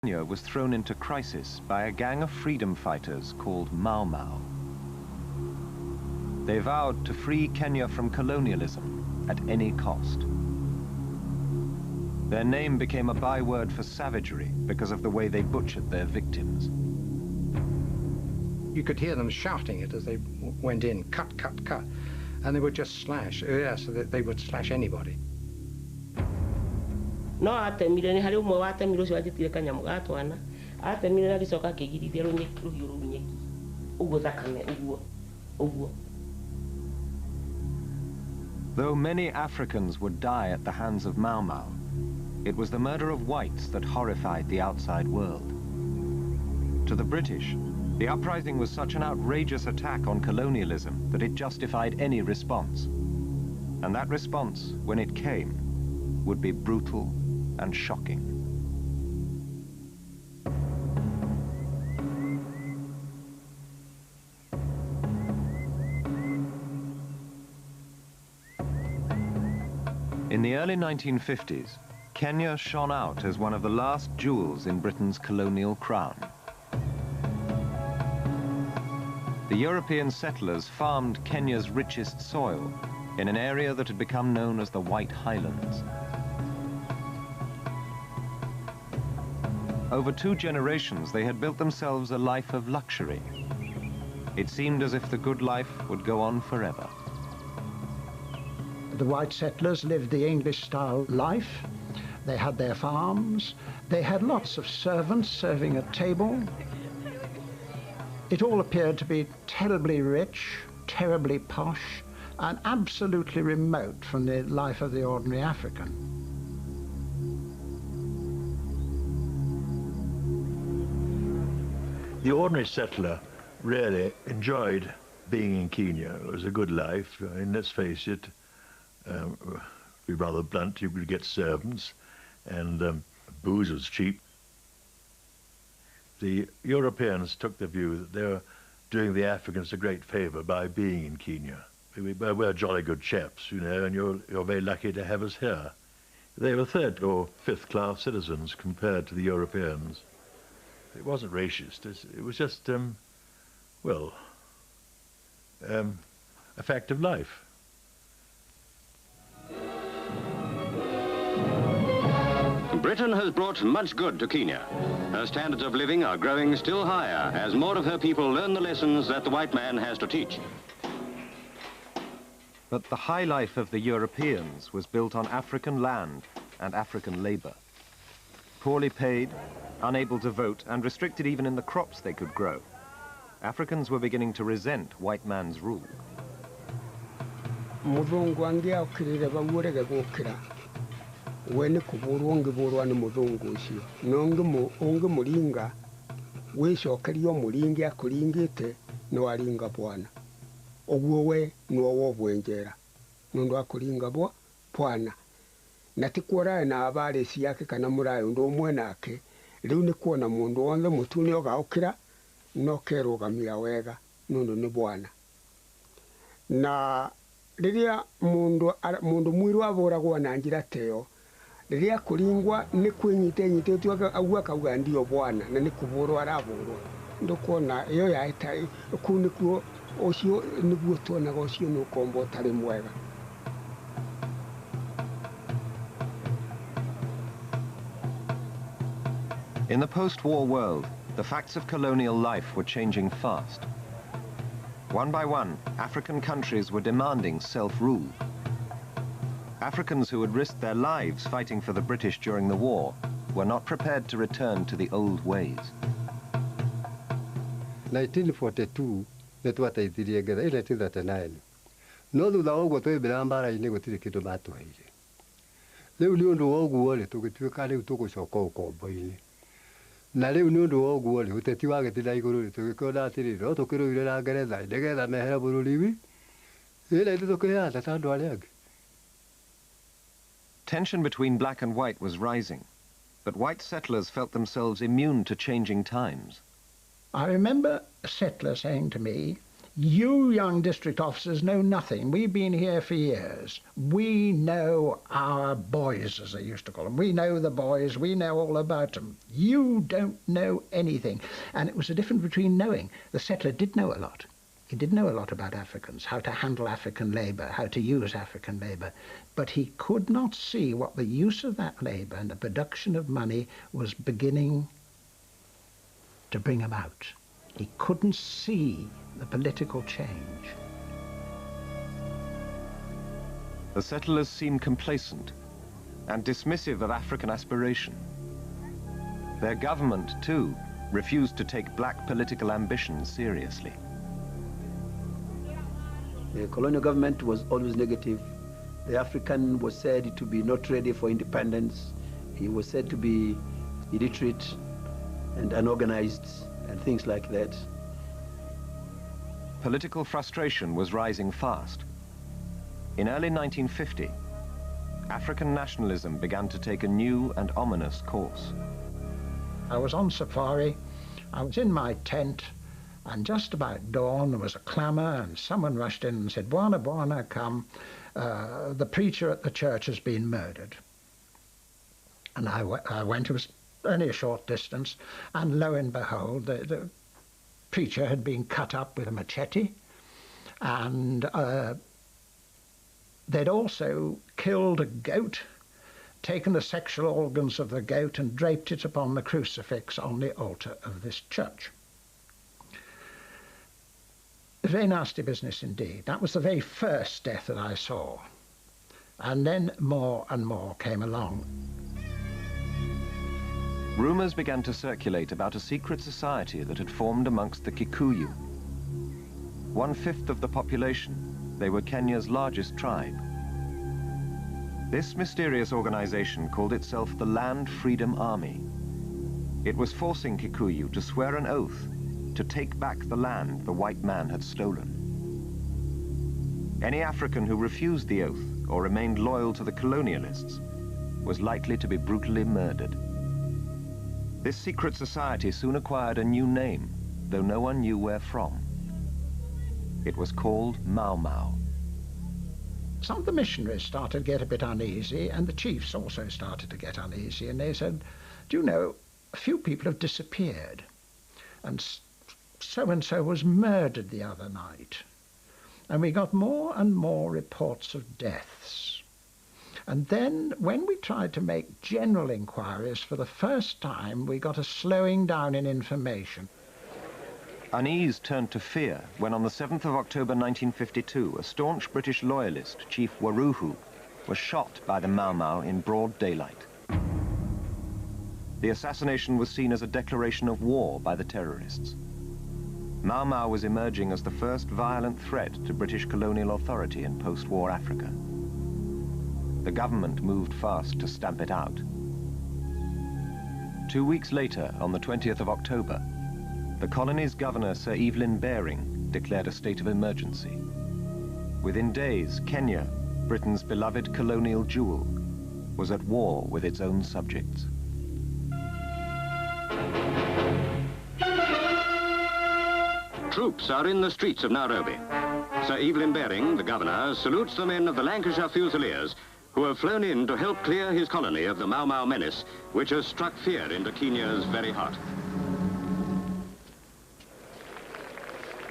Kenya was thrown into crisis by a gang of freedom fighters called Mau Mau. They vowed to free Kenya from colonialism at any cost. Their name became a byword for savagery because of the way they butchered their victims. You could hear them shouting it as they went in, cut, cut, cut, and they would just slash. Yes, they would slash anybody. No atemire ni hari umwe watemire ucio wajitire kanyamu gatwana atemire na gicoka kigirithia runyeki ruhiu runyeki uguo thakame uguo. Though many Africans would die at the hands of Mau Mau, it was the murder of whites that horrified the outside world. To the British, the uprising was such an outrageous attack on colonialism that it justified any response. And that response, when it came, would be brutal and shocking. In the early 1950s, Kenya shone out as one of the last jewels in Britain's colonial crown. The European settlers farmed Kenya's richest soil in an area that had become known as the White Highlands. Over 2 generations, they had built themselves a life of luxury. It seemed as if the good life would go on forever. The white settlers lived the English-style life. They had their farms. They had lots of servants serving at table. It all appeared to be terribly rich, terribly posh, and absolutely remote from the life of the ordinary African. The ordinary settler really enjoyed being in Kenya. It was a good life. I mean, let's face it, be rather blunt, you could get servants, and booze was cheap. The Europeans took the view that they were doing the Africans a great favour by being in Kenya. We're jolly good chaps, you know, and you're very lucky to have us here. They were 3rd or 5th class citizens compared to the Europeans. It wasn't racist, it was just, well, a fact of life. Britain has brought much good to Kenya. Her standards of living are growing still higher as more of her people learn the lessons that the white man has to teach. But the high life of the Europeans was built on African land and African labor. Poorly paid, unable to vote, and restricted even in the crops they could grow, Africans were beginning to resent white man's rule. Wene kuburu ongeburwa ni muzungu ucio nonge muringa wicokerio muringi akuringite no aringa bwana oguo we no wobwenjera nundu akuringa bwana na tikwora na abare ciake kana murayo ndo umwe nake riu ni kuona mundu wothe mutuni ogaukira no kerugamia wega nundu ni bwana na riria mundu mwiru aboragwo na njira teo riria kuringwa ni kwinyite tuaga agua kauga ndio bwana na ni kuburwa araburwa ndukona iyo yaita kunikuo ocio niguo tuonaga ocio no kombo tari mwega. In the post-war world, the facts of colonial life were changing fast. One by one, African countries were demanding self-rule. Africans who had risked their lives fighting for the British during the war were not prepared to return to the old ways. 1942 nitwateithirie ngetha 1939 no thutha wa uguo twibira mbara-ini gutiri kindu matuheire riu ni undu wa uguo ri tugituika riu tugucoka ukombo-ini na riu ni undu wa uguo ri uteti wa gitira iguru ri tugikona atiri no tukiruire na Ngeretha nigetha mehere bururi wi ira ithu tukihanda ta andu aria angi. Tension between black and white was rising, but white settlers felt themselves immune to changing times. I remember a settler saying to me, You young district officers know nothing. We've been here for years. We know our boys, as they used to call them. We know the boys. We know all about them. You don't know anything. And it was the difference between knowing. The settler did know a lot. He did know a lot about Africans, how to handle African labour, how to use African labour. But he could not see what the use of that labour and the production of money was beginning to bring about. He couldn't see the political change. The settlers seemed complacent and dismissive of African aspiration. Their government, too, refused to take black political ambition seriously. The colonial government was always negative. The African was said to be not ready for independence. He was said to be illiterate and unorganized and things like that. Political frustration was rising fast. In early 1950, African nationalism began to take a new and ominous course. I was on safari. I was in my tent, and just about dawn there was a clamour, and someone rushed in and said, "Bwana, Bwana, come. The preacher at the church has been murdered." And I went. It was only a short distance, and lo and behold, the preacher had been cut up with a machete, and they'd also killed a goat, taken the sexual organs of the goat and draped it upon the crucifix on the altar of this church. A very nasty business indeed. That was the very first death that I saw. And then more and more came along. Rumours began to circulate about a secret society that had formed amongst the Kikuyu. 1/5 of the population, they were Kenya's largest tribe. This mysterious organization called itself the Land Freedom Army. It was forcing Kikuyu to swear an oath to take back the land the white man had stolen. Any African who refused the oath or remained loyal to the colonialists was likely to be brutally murdered. This secret society soon acquired a new name, though no one knew where from. It was called Mau Mau. Some of the missionaries started to get a bit uneasy, and the chiefs also started to get uneasy, and they said, "Do you know, a few people have disappeared, and so-and-so was murdered the other night." And we got more and more reports of deaths. And then, when we tried to make general inquiries for the first time, we got a slowing down in information. Unease turned to fear when on the 7th of October 1952, a staunch British loyalist, Chief Waruhu, was shot by the Mau Mau in broad daylight. The assassination was seen as a declaration of war by the terrorists. Mau Mau was emerging as the first violent threat to British colonial authority in post-war Africa. The government moved fast to stamp it out. 2 weeks later, on the 20th of October, the colony's governor, Sir Evelyn Baring, declared a state of emergency. Within days, Kenya, Britain's beloved colonial jewel, was at war with its own subjects. Troops are in the streets of Nairobi. Sir Evelyn Baring, the governor, salutes the men of the Lancashire Fusiliers who have flown in to help clear his colony of the Mau Mau menace, which has struck fear into Kenya's very heart.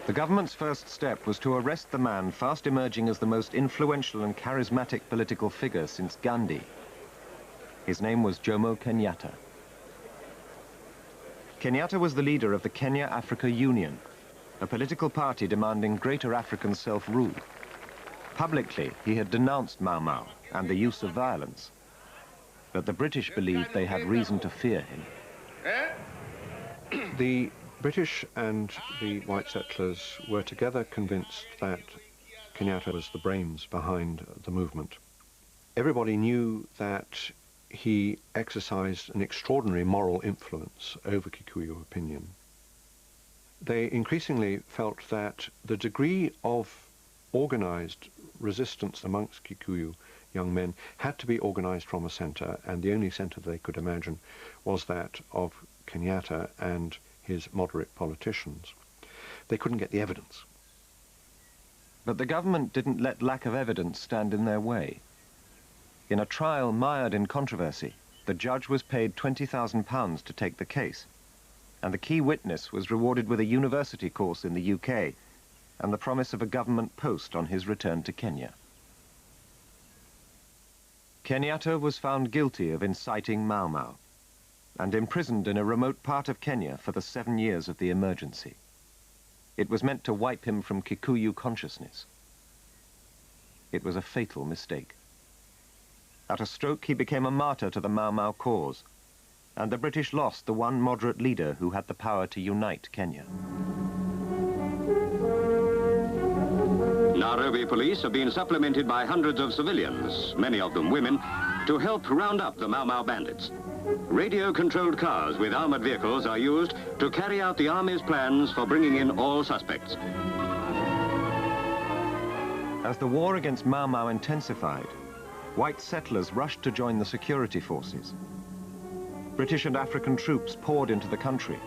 The government's first step was to arrest the man fast emerging as the most influential and charismatic political figure since Gandhi. His name was Jomo Kenyatta. Kenyatta was the leader of the Kenya-Africa Union, a political party demanding greater African self-rule. Publicly, he had denounced Mau Mau and the use of violence, but the British believed they had reason to fear him. The British and the white settlers were together convinced that Kenyatta was the brains behind the movement. Everybody knew that he exercised an extraordinary moral influence over Kikuyu opinion. They increasingly felt that the degree of organized resistance amongst Kikuyu young men had to be organized from a center, and the only center they could imagine was that of Kenyatta and his moderate politicians. They couldn't get the evidence. But the government didn't let lack of evidence stand in their way. In a trial mired in controversy, the judge was paid £20,000 to take the case, and the key witness was rewarded with a university course in the UK and the promise of a government post on his return to Kenya. Kenyatta was found guilty of inciting Mau Mau and imprisoned in a remote part of Kenya for the 7 years of the emergency. It was meant to wipe him from Kikuyu consciousness. It was a fatal mistake. At a stroke, he became a martyr to the Mau Mau cause, and the British lost the one moderate leader who had the power to unite Kenya. Nairobi police have been supplemented by hundreds of civilians, many of them women, to help round up the Mau Mau bandits. Radio-controlled cars with armored vehicles are used to carry out the army's plans for bringing in all suspects. As the war against Mau Mau intensified, white settlers rushed to join the security forces. British and African troops poured into the country.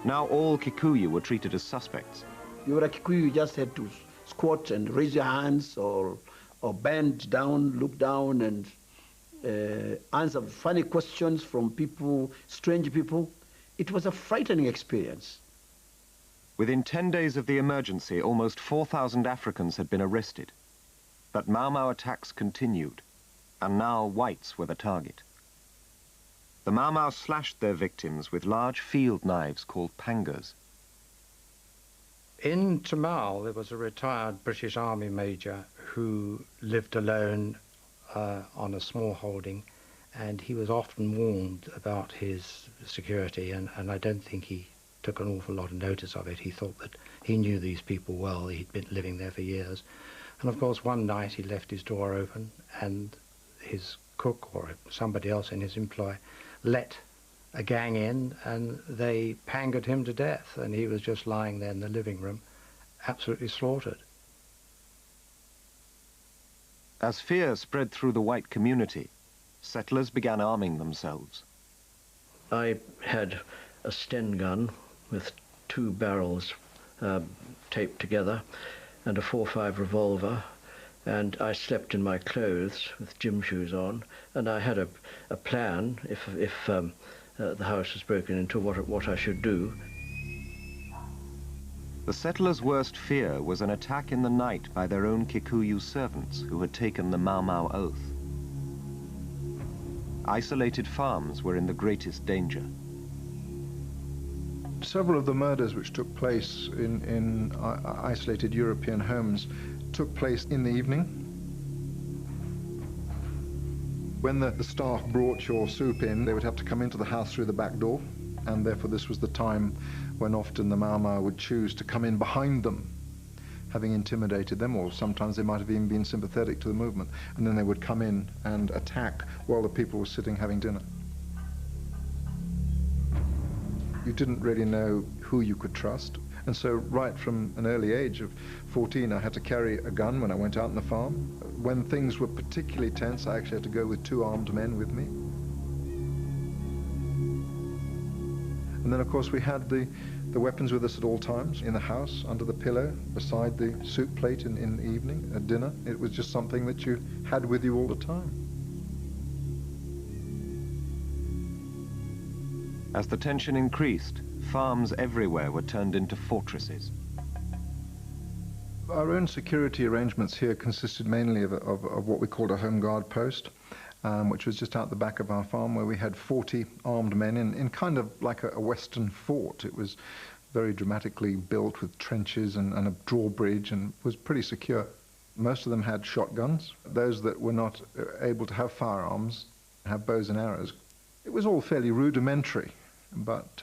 Now all Kikuyu were treated as suspects. You were a Kikuyu, you just had to squat and raise your hands or bend down, look down and answer funny questions from people, strange people. It was a frightening experience. Within 10 days of the emergency, almost 4,000 Africans had been arrested. But Mau Mau attacks continued, and now whites were the target. The Mau Mau slashed their victims with large field knives called pangas. In Tamale, there was a retired British Army major who lived alone on a small holding, and he was often warned about his security, and I don't think he took an awful lot of notice of it. He thought that he knew these people well. He'd been living there for years. And of course, one night he left his door open, and his cook or somebody else in his employ let a gang in, and they pangered him to death, and he was just lying there in the living room, absolutely slaughtered. As fear spread through the white community, settlers began arming themselves. I had a Sten gun with 2 barrels taped together and a 4.5 revolver, and I slept in my clothes with gym shoes on, and I had a plan if the house was broken into what I should do. The settlers' worst fear was an attack in the night by their own Kikuyu servants who had taken the Mau Mau oath. Isolated farms were in the greatest danger. Several of the murders which took place in isolated European homes took place in the evening. When the staff brought your soup in, they would have to come into the house through the back door, and therefore this was the time when often the Mau Mau would choose to come in behind them, having intimidated them, or sometimes they might have even been sympathetic to the movement, and then they would come in and attack while the people were sitting having dinner. You didn't really know who you could trust, and so right from an early age of 14 I had to carry a gun when I went out on the farm. When things were particularly tense, I actually had to go with 2 armed men with me. And then of course we had the weapons with us at all times, in the house, under the pillow, beside the soup plate in the evening, at dinner. It was just something that you had with you all the time. As the tension increased, farms everywhere were turned into fortresses. Our own security arrangements here consisted mainly of what we called a home guard post, which was just out the back of our farm, where we had 40 armed men in kind of like a Western fort. It was very dramatically built with trenches and a drawbridge, and was pretty secure. Most of them had shotguns. Those that were not able to have firearms have bows and arrows. It was all fairly rudimentary, but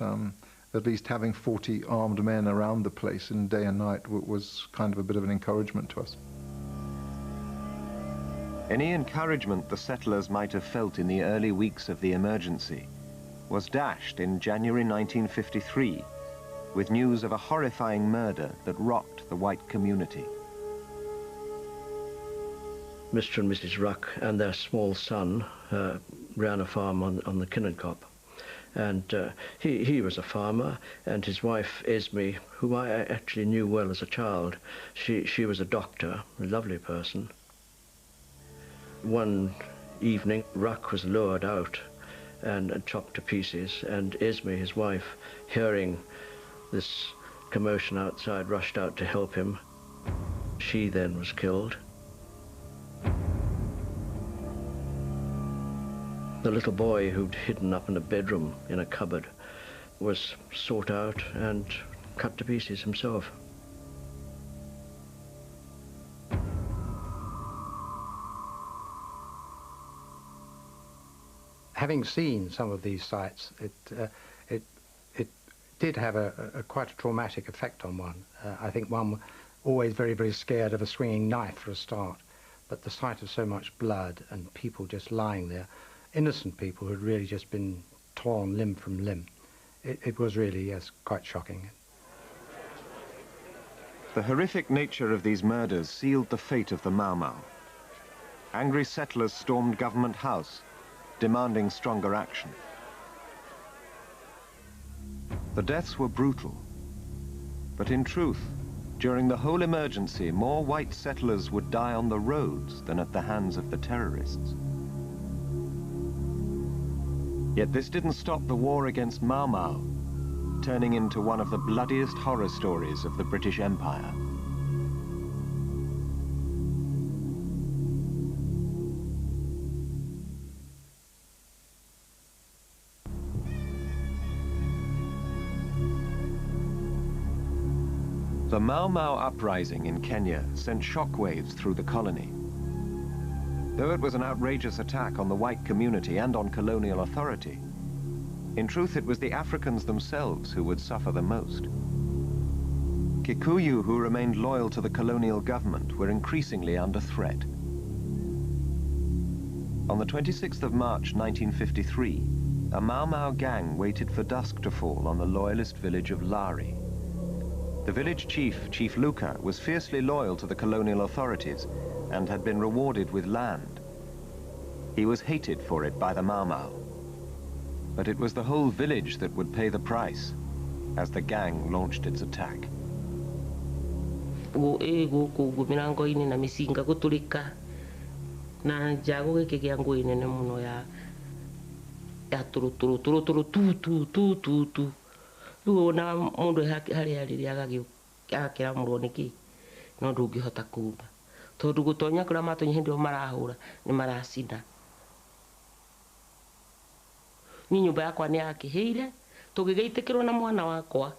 at least having 40 armed men around the place in day and night was kind of a bit of an encouragement to us. Any encouragement the settlers might have felt in the early weeks of the emergency was dashed in January 1953 with news of a horrifying murder that rocked the white community. Mr. and Mrs. Ruck and their small son ran a farm on the Kinnancop, And he was a farmer, and his wife, Esme, whom I actually knew well as a child, she was a doctor, a lovely person. One evening, Ruck was lured out and chopped to pieces, and Esme, his wife, hearing this commotion outside, rushed out to help him. She then was killed. The little boy who'd hidden up in a bedroom in a cupboard was sought out and cut to pieces himself. Having seen some of these sites, it did have quite a traumatic effect on one. I think one always very, very scared of a swinging knife for a start, but the sight of so much blood and people just lying there, innocent people who had really just been torn limb from limb, it was really, yes, quite shocking. The horrific nature of these murders sealed the fate of the Mau Mau. Angry settlers stormed Government House, demanding stronger action. The deaths were brutal, but in truth, during the whole emergency, more white settlers would die on the roads than at the hands of the terrorists. Yet this didn't stop the war against Mau Mau, turning into one of the bloodiest horror stories of the British Empire. The Mau Mau uprising in Kenya sent shockwaves through the colony. Though it was an outrageous attack on the white community and on colonial authority, in truth it was the Africans themselves who would suffer the most. Kikuyu who remained loyal to the colonial government were increasingly under threat. On the 26th of March 1953, a Mau Mau gang waited for dusk to fall on the loyalist village of Lari. The village chief, Chief Luka, was fiercely loyal to the colonial authorities and had been rewarded with land. He was hated for it by the Mau Mau. But it was the whole village that would pay the price as the gang launched its attack. Luona mundu hari agakira murwo niki no ndungihota kuma tondu gutonya kuria matonye hindi marahura ni maracina ni nyumba yakwa ni yakiheire tugigeitikirwo na mwana wakwa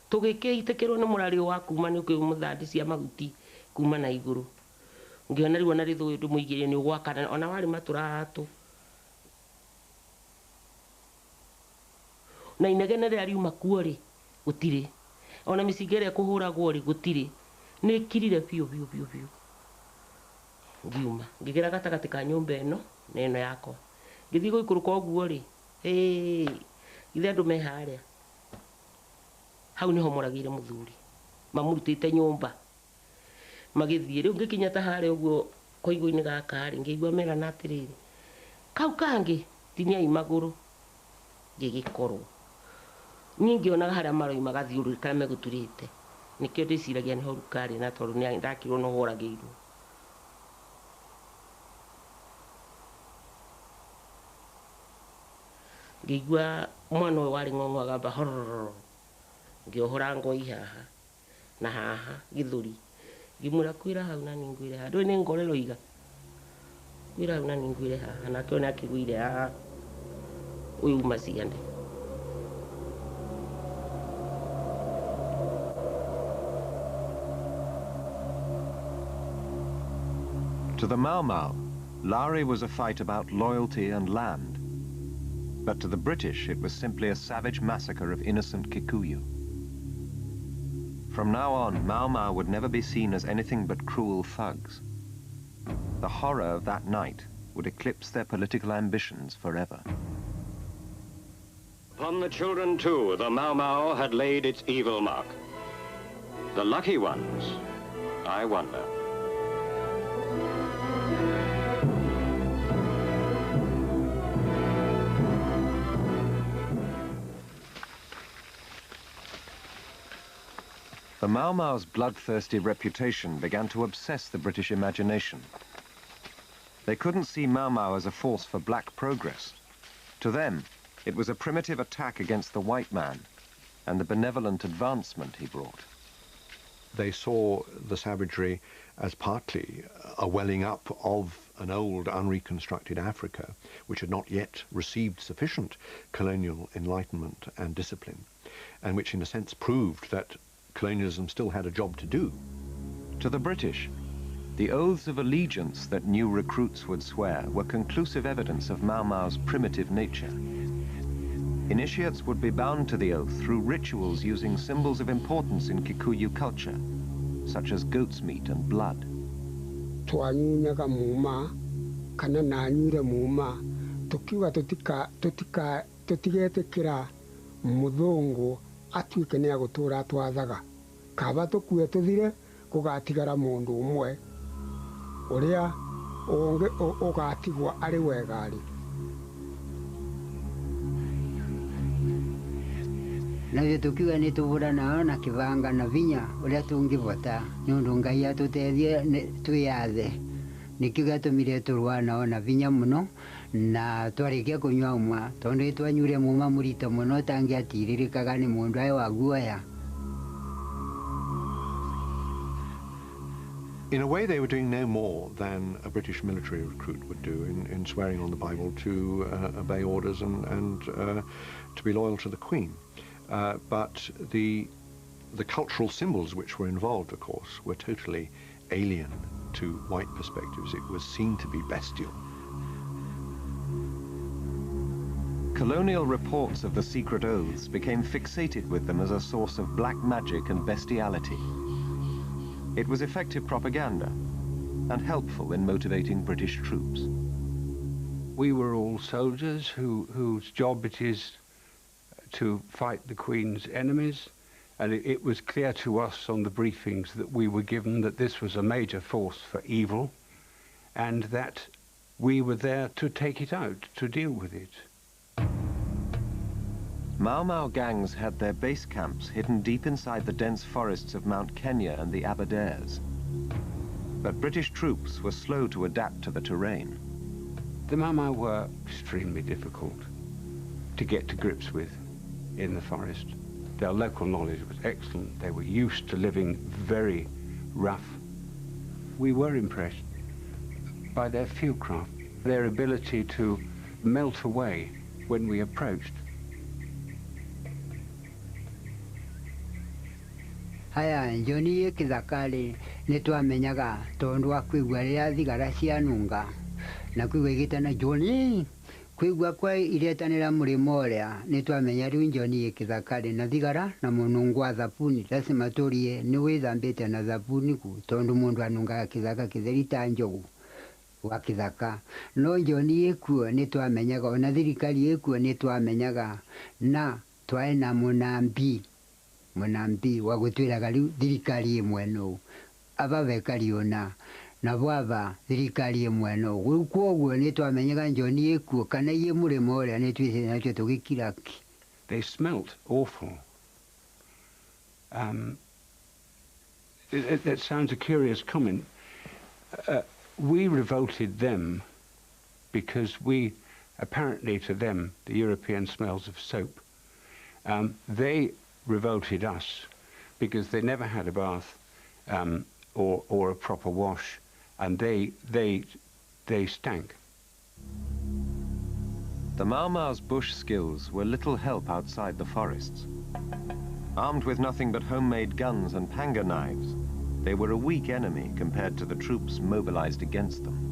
tugikeitikirwo ni murari wa kuma ni muthandi cia maguti kuma na iguru ngiona riwa na rithu ndumuigirie ni gwakana ona wari maturatu na inegene ria riuma kuo ri gutiri ona misigere kuhuragwo ri gutiri ni kirire biu ngiuma ngigira gatagati ka nyumba eno na eno yakwa ngithii guikuruka uguo ri ithe andu me haria hau niho moragire muthuri mamurutite nyumba magithie riu ngikinya ta haria uguo koigwa-ini gaka ri ngigua merana atiriri kau kangi tiniai maguru ngigikorwo ningi ona haria maroi magathiururika meguturite nikio ndiciragia niho rukari na tondu ni ndakirwo no horagirwo ngigua mwana uyu wari ng'ong'o agamba hororo ngiohora ngoi haha na haha githuri ngimwira kwira hau na ningwire haha ndui ni ngorero iga kwira hau na ningwire haha nake ona akigwire haha uyu maciande. To the Mau Mau, Lari was a fight about loyalty and land. But to the British, it was simply a savage massacre of innocent Kikuyu. From now on, Mau Mau would never be seen as anything but cruel thugs. The horror of that night would eclipse their political ambitions forever. Upon the children, too, the Mau Mau had laid its evil mark. The lucky ones, I wonder. The Mau Mau's bloodthirsty reputation began to obsess the British imagination. They couldn't see Mau Mau as a force for black progress. To them, it was a primitive attack against the white man and the benevolent advancement he brought. They saw the savagery as partly a welling up of an old, unreconstructed Africa, which had not yet received sufficient colonial enlightenment and discipline, and which in a sense proved that colonialism still had a job to do. To the British, the oaths of allegiance that new recruits would swear were conclusive evidence of Mau Mau's primitive nature. Initiates would be bound to the oath through rituals using symbols of importance in Kikuyu culture, such as goat's meat and blood. Twanyunyaga muma, kana nanyure muma, tukiwa tutigetekera muthungu atuike ni agutura atwathaga. Kaba tukue tuthire kugatigara mundu umwe uria ungi ugatigwa ari wegari. Na tukiwa ni tuvura nao na kivanga na vinya uria tungivota nundu Ngai atutethie twiyathe nikio gatumire turwa nao na vinya muno na twarikia kunywa umwa tondu twanyure muma murito muno tangiatiririkaga ni mundu ai wa guoya. In a way, they were doing no more than a British military recruit would do in swearing on the Bible to obey orders and to be loyal to the Queen. But the cultural symbols which were involved, of course, were totally alien to white perspectives. It was seen to be bestial. Colonial reports of the secret oaths became fixated with them as a source of black magic and bestiality. It was effective propaganda and helpful in motivating British troops. We were all soldiers whose job it is to fight the Queen's enemies, and it was clear to us on the briefings that we were given that this was a major force for evil and that we were there to take it out, to deal with it. Mau Mau gangs had their base camps hidden deep inside the dense forests of Mount Kenya and the Aberdares. But British troops were slow to adapt to the terrain. The Mau Mau were extremely difficult to get to grips with in the forest. Their local knowledge was excellent. They were used to living very rough. We were impressed by their fieldcraft, their ability to melt away when we approached. Haya njoni kithakari nitwamenyaga tondu akwigua riria thigara cianunga na kwigua igitana njoni kwigua kwa iretanira murimo uria nitwamenya riu njoni kithakari na thigara na munungu wa thabuni lazima turie ni withambite na thabuni ku tondu mundu anungaga kithaka kitheri ta njogu wa kithaka no njoni ikuo nitwamenyaga ona thirikari ikuo nitwamenyaga na twae na munambi wa gutwiraga riu thirikari imwe no aba bekari ona na bwaba thirikari imwe no kwoguo nitwamenyaga njoni ikuo kana iye murimo uria nitwise nacio tugikiraki. They smelt awful. That sounds a curious comment. We revolted them because we, apparently to them, the European smells of soap. They revolted us because they never had a bath or a proper wash, and they stank. The Mau Mau's bush skills were little help outside the forests. Armed with nothing but homemade guns and panga knives, they were a weak enemy compared to the troops mobilized against them.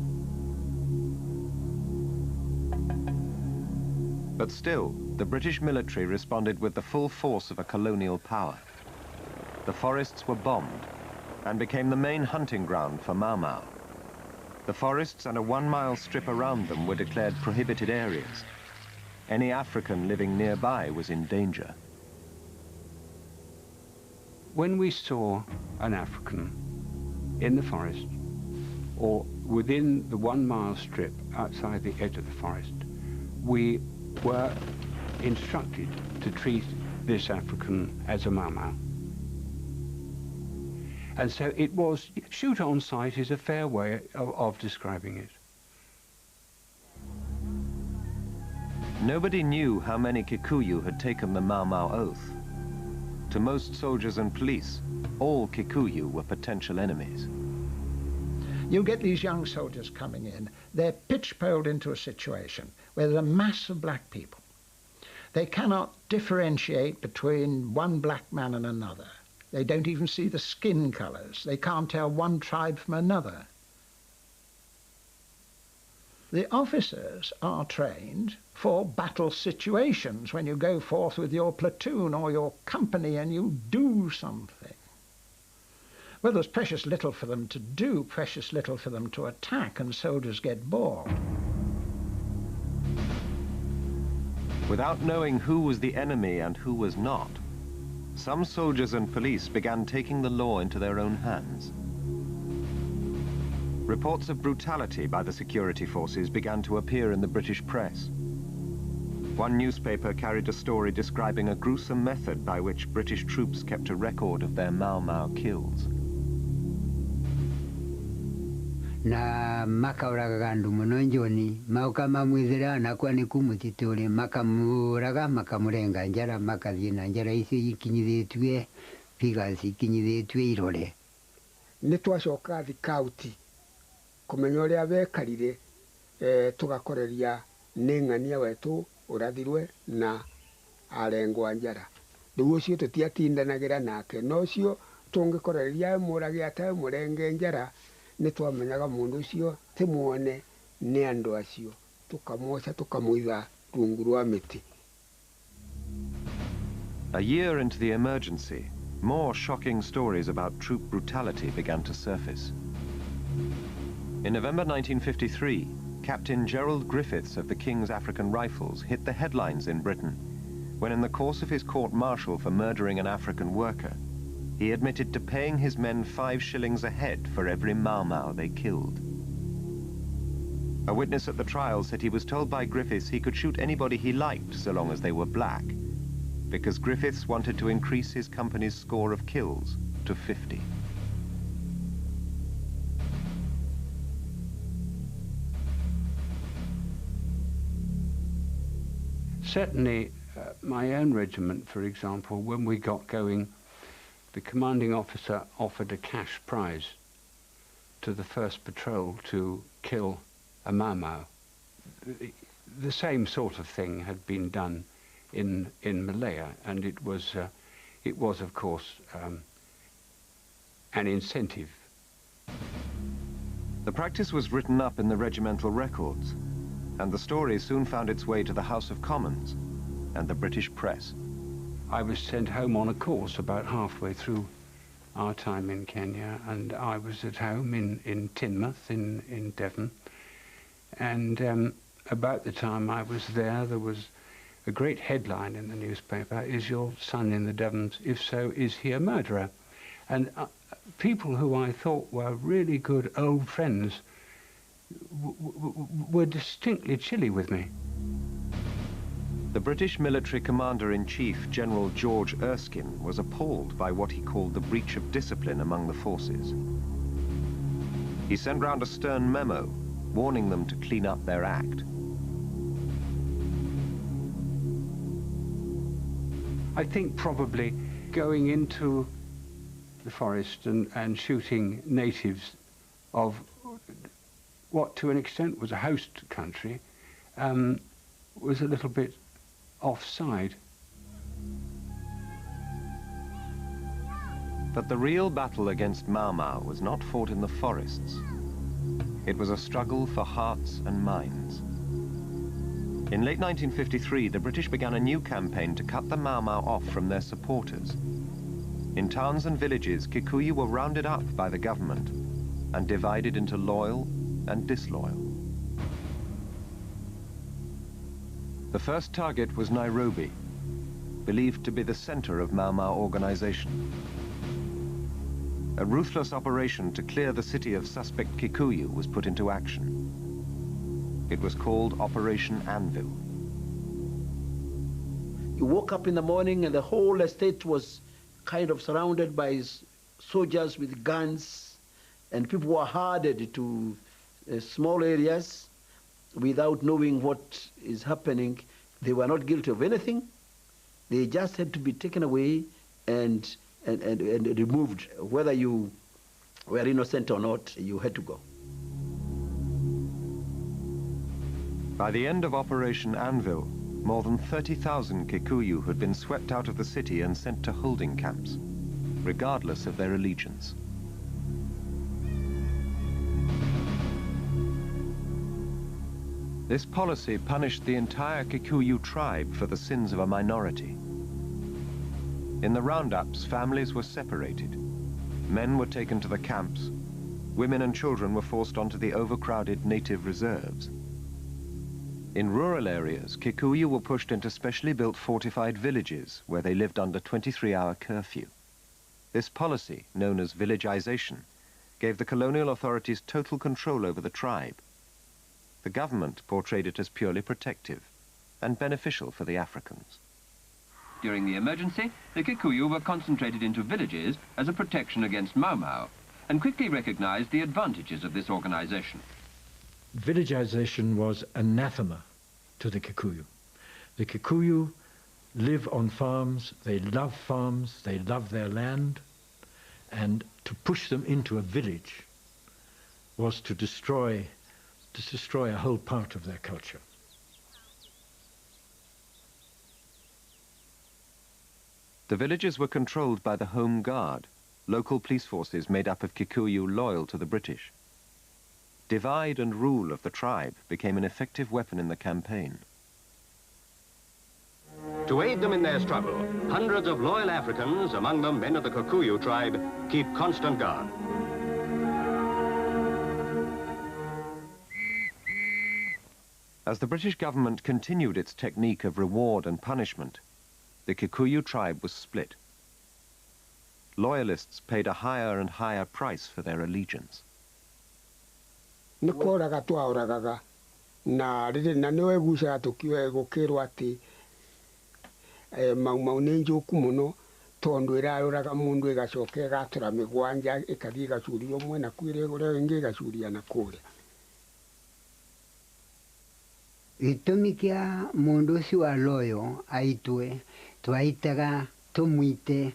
But still, the British military responded with the full force of a colonial power. The forests were bombed and became the main hunting ground for Mau Mau. The forests and a 1-mile strip around them were declared prohibited areas. Any African living nearby was in danger. When we saw an African in the forest or within the 1-mile strip outside the edge of the forest, we were instructed to treat this African as a Mau Mau. And so it was, shoot on sight is a fair way of describing it. Nobody knew how many Kikuyu had taken the Mau Mau oath. To most soldiers and police, all Kikuyu were potential enemies. You get these young soldiers coming in, they're pitch-poled into a situation where there's a mass of black people. They cannot differentiate between one black man and another. They don't even see the skin colours. They can't tell one tribe from another. The officers are trained for battle situations when you go forth with your platoon or your company and you do something. Well, there's precious little for them to do, precious little for them to attack, and soldiers get bored. Without knowing who was the enemy and who was not, some soldiers and police began taking the law into their own hands. Reports of brutality by the security forces began to appear in the British press. One newspaper carried a story describing a gruesome method by which British troops kept a record of their Mau Mau kills. Na makauraga andu muno njoni mauka mamwithira nakwa ni kumutituri makamuraga makamurenga njara makathie na njara icio ikinyithitue figures ikinyithitue irore ni twacoka thikauti kumenya uria bekarire tugakoreria ni ng'ania wetu urathirwe na arengwa njara riu ucio tutiatindanagira nake no cio tungikoreria murage ata murenge njara ni twamenyaga mundu ucio timuone ni andu acio tukamwoca tukamuitha rungu rwa miti. A year into the emergency, more shocking stories about troop brutality began to surface. In November 1953, Captain Gerald Griffiths of the King's African Rifles hit the headlines in Britain when, in the course of his court-martial for murdering an African worker, he admitted to paying his men 5 shillings a head for every Mau Mau they killed. A witness at the trial said he was told by Griffiths he could shoot anybody he liked so long as they were black, because Griffiths wanted to increase his company's score of kills to 50. Certainly, my own regiment, for example, when we got going, the commanding officer offered a cash prize to the first patrol to kill a Mau Mau. The same sort of thing had been done in Malaya, and it was of course an incentive. The practice was written up in the regimental records, and the story soon found its way to the House of Commons and the British press. I was sent home on a course about halfway through our time in Kenya, and I was at home in Teignmouth in Devon, and about the time I was there was a great headline in the newspaper: "Is your son in the Devons? If so, is he a murderer?" And people who I thought were really good old friends were distinctly chilly with me. The British military commander-in-chief, General George Erskine, was appalled by what he called the breach of discipline among the forces. He sent round a stern memo, warning them to clean up their act. I think probably going into the forest and shooting natives of what to an extent was a host country was a little bit offside. But the real battle against Mau Mau was not fought in the forests. It was a struggle for hearts and minds. In late 1953, the British began a new campaign to cut the Mau Mau off from their supporters. In towns and villages, Kikuyu were rounded up by the government and divided into loyal and disloyal. The first target was Nairobi, believed to be the center of Mau Mau organization. A ruthless operation to clear the city of suspect Kikuyu was put into action. It was called Operation Anvil. You woke up in the morning and the whole estate was kind of surrounded by soldiers with guns, and people were herded to small areas without knowing what is happening. They were not guilty of anything. They just had to be taken away and removed. Whether you were innocent or not, you had to go. By the end of Operation Anvil, more than 30,000 Kikuyu had been swept out of the city and sent to holding camps, regardless of their allegiance. This policy punished the entire Kikuyu tribe for the sins of a minority. In the roundups, families were separated. Men were taken to the camps. Women and children were forced onto the overcrowded native reserves. In rural areas, Kikuyu were pushed into specially built fortified villages where they lived under 23-hour curfew. This policy, known as villagization, gave the colonial authorities total control over the tribe. The government portrayed it as purely protective and beneficial for the Africans. During the emergency, the Kikuyu were concentrated into villages as a protection against Mau Mau, and quickly recognized the advantages of this organization. Villagization was anathema to the Kikuyu. The Kikuyu live on farms, they love their land, and to push them into a village was to destroy a whole part of their culture. The villages were controlled by the Home Guard, local police forces made up of Kikuyu loyal to the British. Divide and rule of the tribe became an effective weapon in the campaign. To aid them in their struggle, hundreds of loyal Africans, among them men of the Kikuyu tribe, keep constant guard. As the British government continued its technique of reward and punishment, the Kikuyu tribe was split. Loyalists paid a higher and higher price for their allegiance. Nikoraga twauragaga na riri na niwe gucaga tukiwe gukirwo ati Mau Mau ni njuku muno tondu iraruraga mundu igacoka igatura migwanja ikathii igacuria umwe na kwire uria wingi igacuria na kuria. Gitumi kia mundu ucio wa loyo aitwe twaitaga tumwite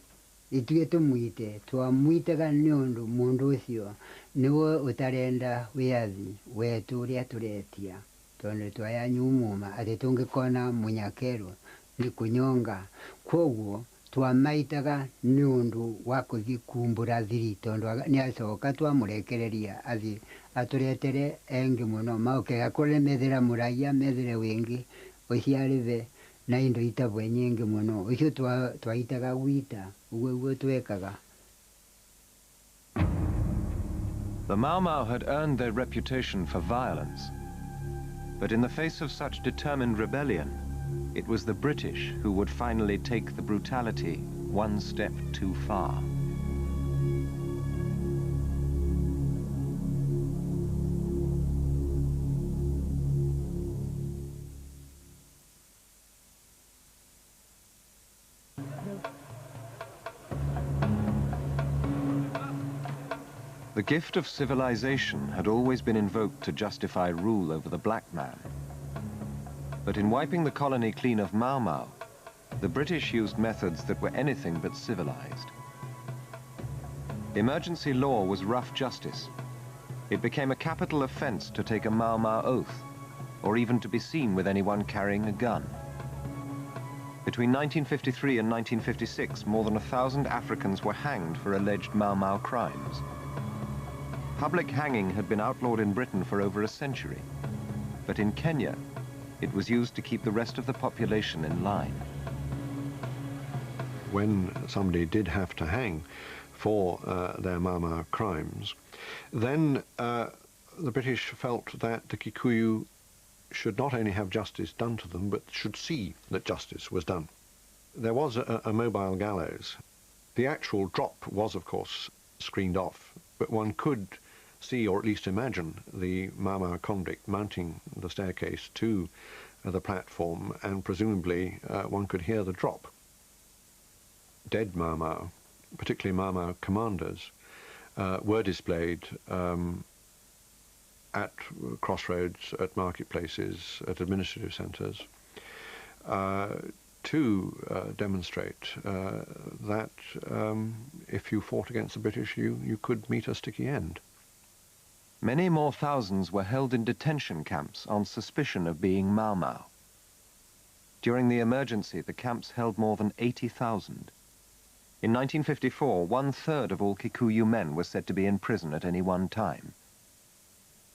ithuĩ tumwite twamwitaga nĩ ũndũ mundu ucio niwe utarenda wiathi wetu uria turetia tondu twaya nyumuma ati tungikona munyakeru ni kunyonga kwoguo twamaitaga nĩ ũndũ wa kuthi kumbura thiri tondu ni acoka twamurekereria athi aturetere engi muno maukega kuremethera muraia methere wingi uciarive na indo itabwe nyingi muno ucio twaitaga gwita uguo twekaga. The Mau Mau had earned their reputation for violence, but in the face of such determined rebellion, it was the British who would finally take the brutality one step too far. The gift of civilization had always been invoked to justify rule over the black man. But in wiping the colony clean of Mau Mau, the British used methods that were anything but civilized. Emergency law was rough justice. It became a capital offense to take a Mau Mau oath, or even to be seen with anyone carrying a gun. Between 1953 and 1956, more than 1,000 Africans were hanged for alleged Mau Mau crimes. Public hanging had been outlawed in Britain for over a century, but in Kenya, it was used to keep the rest of the population in line. When somebody did have to hang for their Mau Mau crimes, then the British felt that the Kikuyu should not only have justice done to them, but should see that justice was done. There was a mobile gallows. The actual drop was, of course, screened off, but one could see, or at least imagine, the Mau Mau convict mounting the staircase to the platform, and presumably one could hear the drop. Dead Mau Mau particularly Mau Mau commanders, were displayed at crossroads, at marketplaces, at administrative centres, to demonstrate that if you fought against the British, you could meet a sticky end. Many more thousands were held in detention camps on suspicion of being Mau Mau. During the emergency, the camps held more than 80,000. In 1954, 1/3 of all Kikuyu men were said to be in prison at any one time.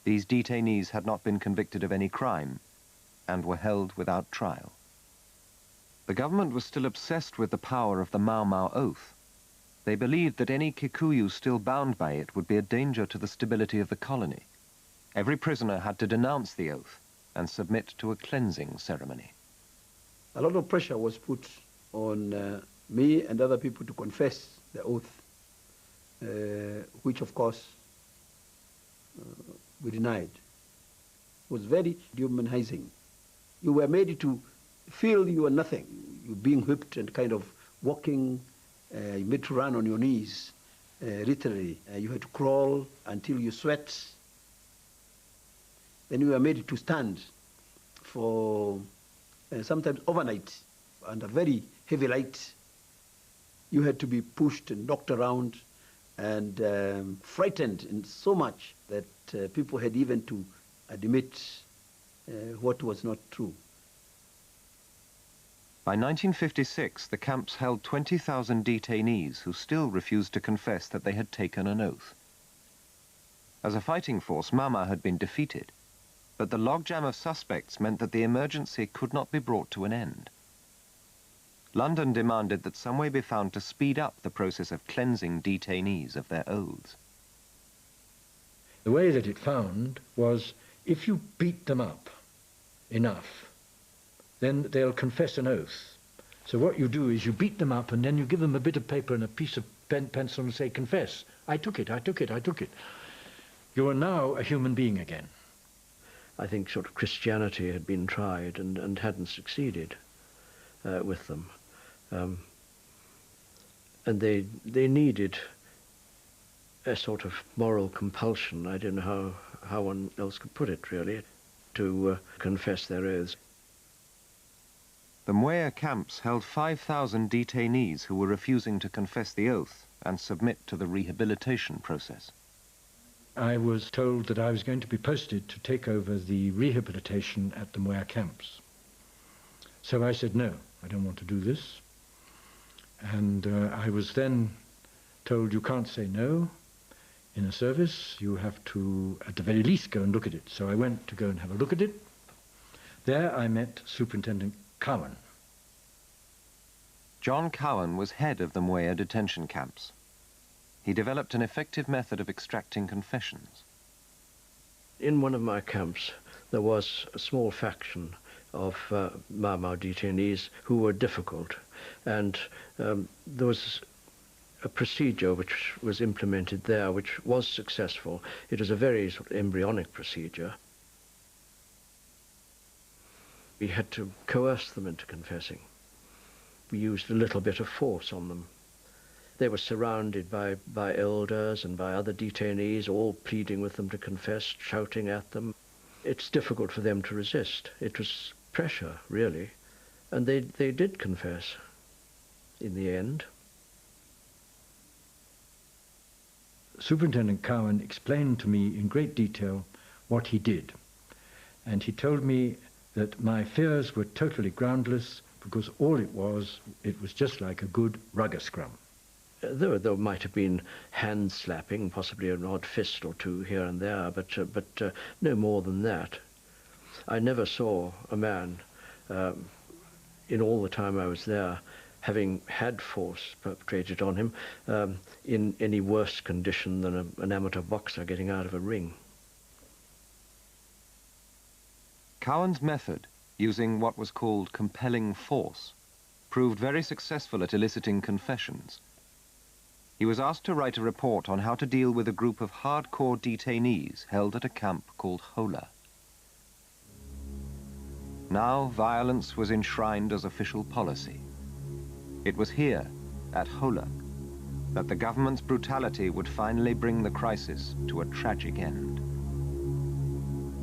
These detainees had not been convicted of any crime and were held without trial. The government was still obsessed with the power of the Mau Mau oath. They believed that any Kikuyu still bound by it would be a danger to the stability of the colony. Every prisoner had to denounce the oath and submit to a cleansing ceremony. A lot of pressure was put on me and other people to confess the oath, which of course we denied. It was very dehumanizing. You were made to feel you were nothing. You being whipped and kind of walking, you made to run on your knees, literally. You had to crawl until you sweat. Then you were made to stand for sometimes overnight under very heavy light. You had to be pushed and knocked around and frightened in so much that people had even to admit what was not true. By 1956, the camps held 20,000 detainees who still refused to confess that they had taken an oath. As a fighting force, Mau Mau had been defeated, but the logjam of suspects meant that the emergency could not be brought to an end. London demanded that some way be found to speed up the process of cleansing detainees of their oaths. The way that it found was, if you beat them up enough, then they'll confess an oath. So what you do is you beat them up and then you give them a bit of paper and a piece of pencil and say, confess, I took it, I took it, I took it. You are now a human being again. I think sort of Christianity had been tried and hadn't succeeded with them. And they needed a sort of moral compulsion, I don't know how one else could put it really, to confess their oaths. The Mwea camps held 5,000 detainees who were refusing to confess the oath and submit to the rehabilitation process. I was told that I was going to be posted to take over the rehabilitation at the Mwea camps. So I said, no, I don't want to do this. And I was then told, you can't say no in a service, you have to, at the very least, go and look at it. So I went to go and have a look at it. There I met Superintendent Cowan. John Cowan was head of the Mwea detention camps. He developed an effective method of extracting confessions. In one of my camps, there was a small faction of Mau Mau detainees who were difficult, and there was a procedure which was implemented there which was successful. It was a very sort of embryonic procedure. We had to coerce them into confessing. We used a little bit of force on them. They were surrounded by elders and by other detainees, all pleading with them to confess, shouting at them. It's difficult for them to resist. It was pressure, really. And they did confess in the end. Superintendent Cowan explained to me in great detail what he did. And he told me that my fears were totally groundless because all it was just like a good rugger scrum. There might have been hand slapping, possibly an odd fist or two here and there, but no more than that. I never saw a man, in all the time I was there, having had force perpetrated on him, in any worse condition than an amateur boxer getting out of a ring. Cowan's method, using what was called compelling force, proved very successful at eliciting confessions. He was asked to write a report on how to deal with a group of hardcore detainees held at a camp called Hola. Now violence was enshrined as official policy. It was here, at Hola, that the government's brutality would finally bring the crisis to a tragic end.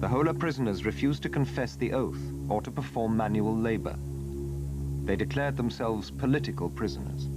The Hola prisoners refused to confess the oath or to perform manual labor. They declared themselves political prisoners.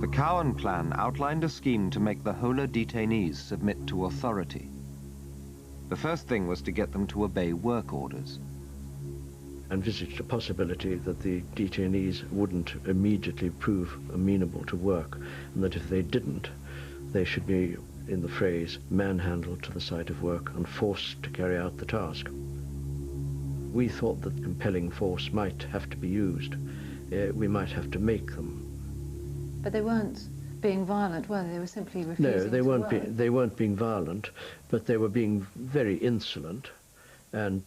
The Cowan plan outlined a scheme to make the Hola detainees submit to authority. The first thing was to get them to obey work orders. Envisaged a possibility that the detainees wouldn't immediately prove amenable to work, and that if they didn't, they should be, in the phrase, manhandled to the site of work and forced to carry out the task. We thought that compelling force might have to be used. We might have to make them. But they weren't being violent, were they? They were simply refusing No, they to weren't. work. They weren't being violent, but they were being very insolent, and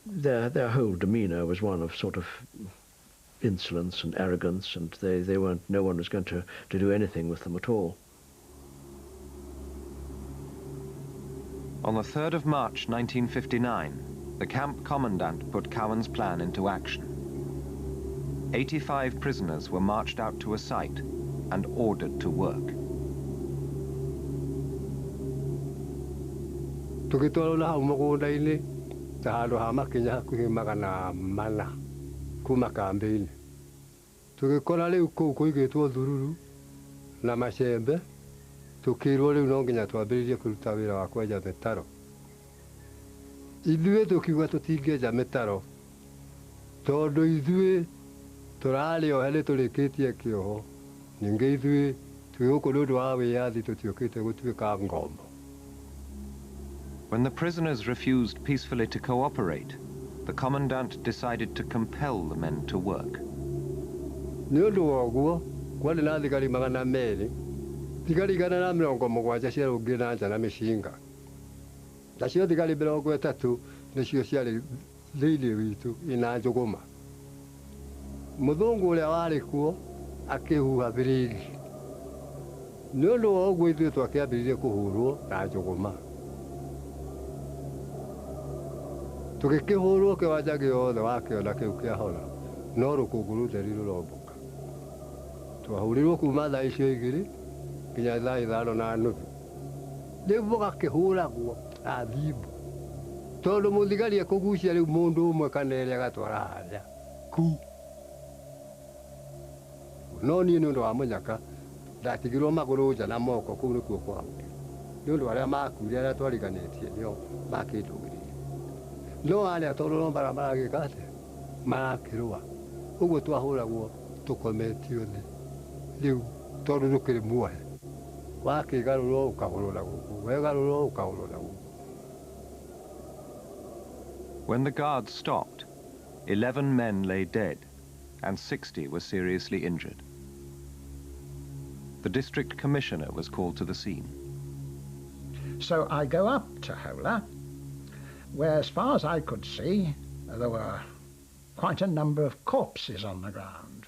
their whole demeanour was one of sort of insolence and arrogance, and they weren't. No one was going to do anything with them at all. On the 3rd of March 1959, the camp commandant put Cowan's plan into action. 85 prisoners were marched out to a site and ordered to work. When the prisoners refused peacefully to cooperate, the commandant decided to compel the men to work. Muzungu uria wari kuo akihuha biriri ni undu wa uguo ithuĩ twakiambĩrĩirie kũhũrwo na njũgũma tũgĩkĩhũrwo kĩwanja gĩothe wa kĩona kĩu kĩa Hola no rũkũngũ rũtheri rũrombũka twahũrirwo kuma thaa icio 2 nginya thaa 5:30 rĩu mũgakĩhũragwo na thimbu tondũ mũthigari ekũgucia rĩu mũndũ ũmwe kana erĩ agatwara harĩa ku no niĩ nĩ ũndũ wa mũnyaka ndatigirwo magũrũ nja na moko kũu nĩkuo kwahũrirwo nĩ ũndũ arĩa makuire arĩa twariganĩtie nĩo makĩndũgĩrĩire no arĩa tondũ no maragĩka atĩa marakĩrũa ũguo twahũragwo tũkometio thĩ rĩu tondũ ndũkĩrĩ muohe wakĩgarũrwo ũkahũrwo gũkũ wegarũrwo ũkahũrwo gũkũ. When the guards stopped, 11 men lay dead and 60 were seriously injured. The district commissioner was called to the scene. So I go up to Hola, where as far as I could see, there were quite a number of corpses on the ground.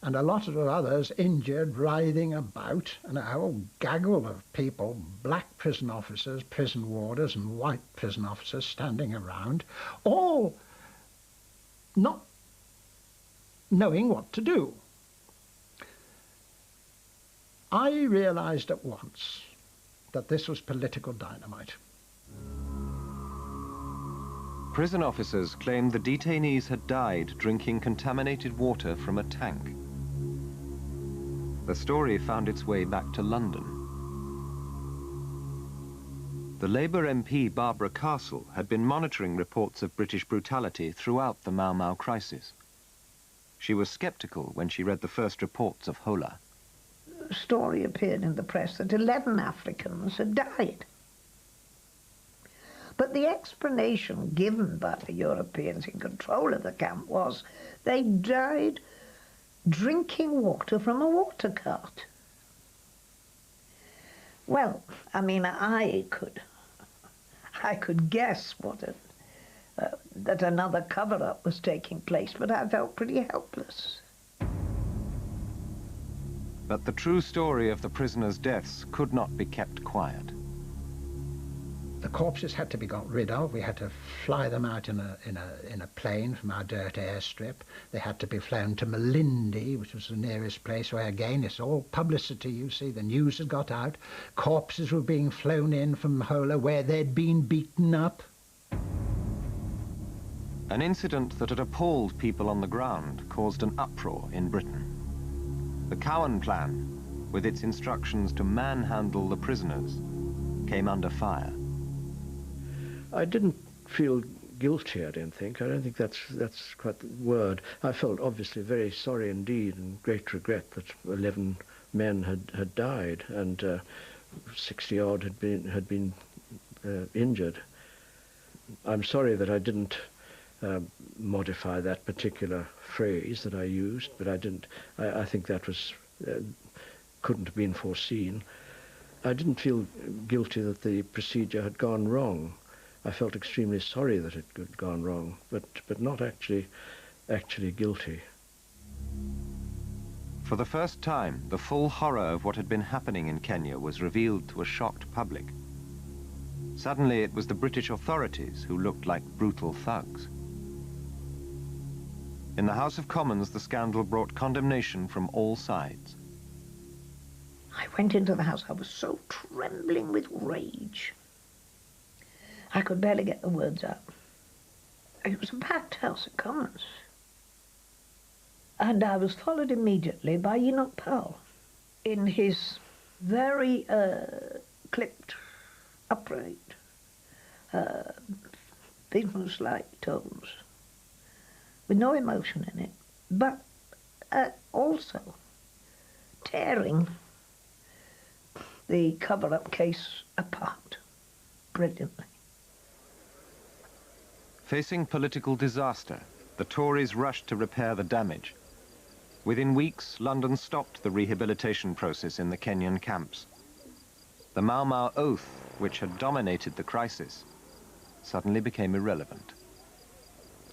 And a lot of others injured, writhing about, and a whole gaggle of people, black prison officers, prison warders, and white prison officers standing around, all not knowing what to do. I realized at once that this was political dynamite. Prison officers claimed the detainees had died drinking contaminated water from a tank. The story found its way back to London. The Labour MP Barbara Castle had been monitoring reports of British brutality throughout the Mau Mau crisis. She was sceptical when she read the first reports of Hola. A story appeared in the press that 11 Africans had died. But the explanation given by the Europeans in control of the camp was they died drinking water from a water cart. Well, I mean, I could guess that another cover-up was taking place, but I felt pretty helpless. But the true story of the prisoners' deaths could not be kept quiet. The corpses had to be got rid of. We had to fly them out in a plane from our dirt airstrip. They had to be flown to Malindi, which was the nearest place where, again, it's all publicity, you see. The news had got out. Corpses were being flown in from Hola, where they'd been beaten up. An incident that had appalled people on the ground caused an uproar in Britain. The Cowan plan, with its instructions to manhandle the prisoners, came under fire. I didn't feel guilty, I don't think. I don't think that's quite the word. I felt obviously very sorry indeed and great regret that 11 men had died and 60-odd had been injured. I'm sorry that I didn't modify that particular phrase that I used, but I didn't. I think that was couldn't have been foreseen. I didn't feel guilty that the procedure had gone wrong. I felt extremely sorry that it had gone wrong, but not actually guilty. For the first time, the full horror of what had been happening in Kenya was revealed to a shocked public. Suddenly, it was the British authorities who looked like brutal thugs. In the House of Commons, the scandal brought condemnation from all sides. I went into the House. I was so trembling with rage. I could barely get the words out. It was a packed House of Commons. And I was followed immediately by Enoch Powell in his very clipped, upright, business-like tones, with no emotion in it, but also tearing the cover-up case apart brilliantly. Facing political disaster, the Tories rushed to repair the damage. Within weeks, London stopped the rehabilitation process in the Kenyan camps. The Mau Mau oath, which had dominated the crisis, suddenly became irrelevant.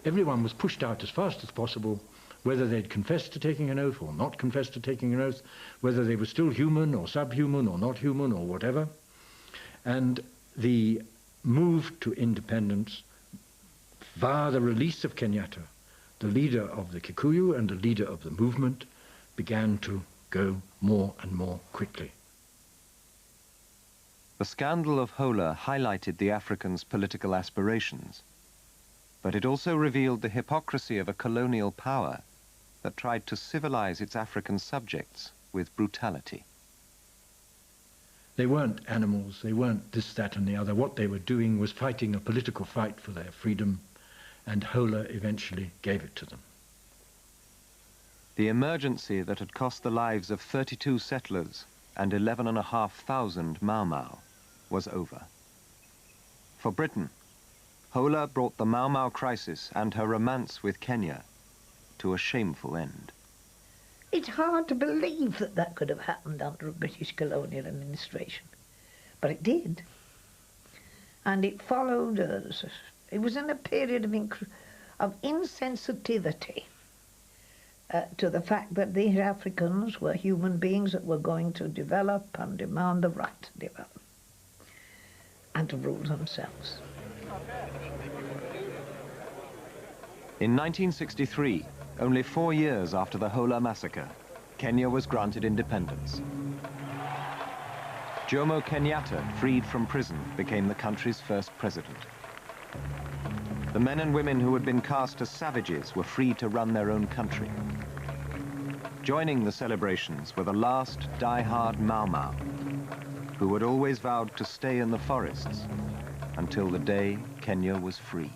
Everyone was pushed out as fast as possible, whether they'd confessed to taking an oath or not confessed to taking an oath, whether they were still human or subhuman or not human or whatever. And the move to independence via the release of Kenyatta, the leader of the Kikuyu and the leader of the movement, began to go more and more quickly. The scandal of Hola highlighted the Africans' political aspirations, but it also revealed the hypocrisy of a colonial power that tried to civilize its African subjects with brutality. They weren't animals, they weren't this, that and the other. What they were doing was fighting a political fight for their freedom, and Hola eventually gave it to them. The emergency that had cost the lives of 32 settlers and 11,500 Mau Mau was over. For Britain, Hola brought the Mau Mau crisis and her romance with Kenya to a shameful end. It's hard to believe that that could have happened under a British colonial administration, but it did. And it followed us. It was in a period of insensitivity to the fact that these Africans were human beings that were going to develop and demand the right to develop and to rule themselves. In 1963, only 4 years after the Hola massacre, Kenya was granted independence. Jomo Kenyatta, freed from prison, became the country's first president. The men and women who had been cast as savages were free to run their own country. Joining the celebrations were the last die-hard Mau Mau, who had always vowed to stay in the forests until the day Kenya was free.